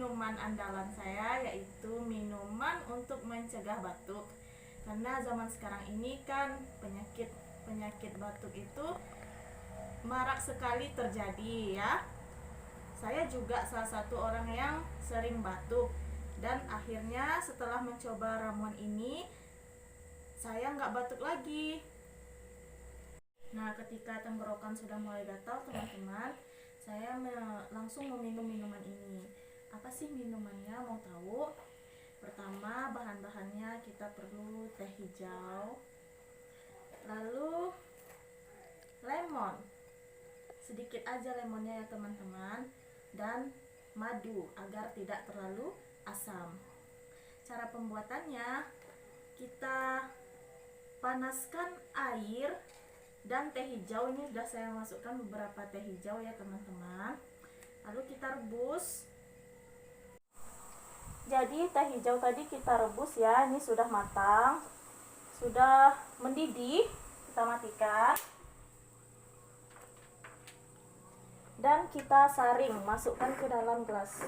minuman andalan saya, yaitu minuman untuk mencegah batuk. Karena zaman sekarang ini kan penyakit batuk itu marak sekali terjadi ya. Saya juga salah satu orang yang sering batuk, dan akhirnya setelah mencoba ramuan ini saya nggak batuk lagi. Nah, ketika tenggorokan sudah mulai gatal teman-teman, saya langsung meminum minuman ini. Apa sih minumannya, mau tahu? Pertama, bahan-bahannya kita perlu teh hijau, lalu lemon, sedikit aja lemonnya ya teman-teman, dan madu agar tidak terlalu asam. Cara pembuatannya, kita panaskan air dan teh hijau. Ini sudah saya masukkan beberapa teh hijau ya teman-teman. Lalu kita rebus. Jadi teh hijau tadi kita rebus ya, ini sudah matang, sudah mendidih. Kita matikan dan kita saring, masukkan ke dalam gelas.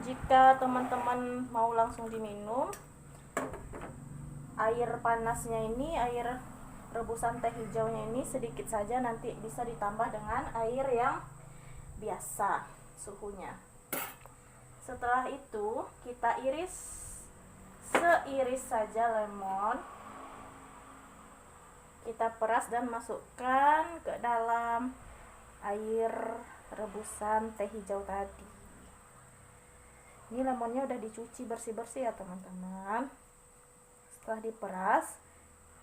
Jika teman-teman mau langsung diminum, air panasnya ini, air rebusan teh hijaunya ini sedikit saja, nanti bisa ditambah dengan air yang biasa suhunya. Setelah itu kita iris seiris saja lemon, kita peras dan masukkan ke dalam air rebusan teh hijau tadi. Ini lemonnya udah dicuci bersih-bersih ya teman-teman. Setelah diperas,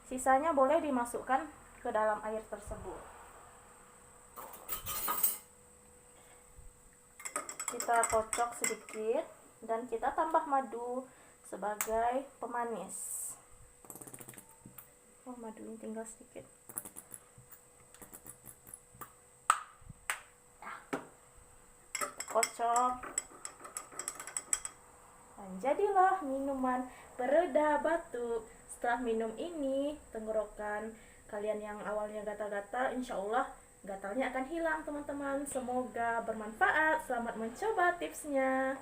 sisanya boleh dimasukkan ke dalam air tersebut. Kita kocok sedikit dan kita tambah madu sebagai pemanis. Oh, madunya tinggal sedikit. Kocok. Dan jadilah minuman pereda batuk. Setelah minum ini, tenggorokan kalian yang awalnya gatal-gatal, insya Allah gatalnya akan hilang teman-teman. Semoga bermanfaat. Selamat mencoba tipsnya.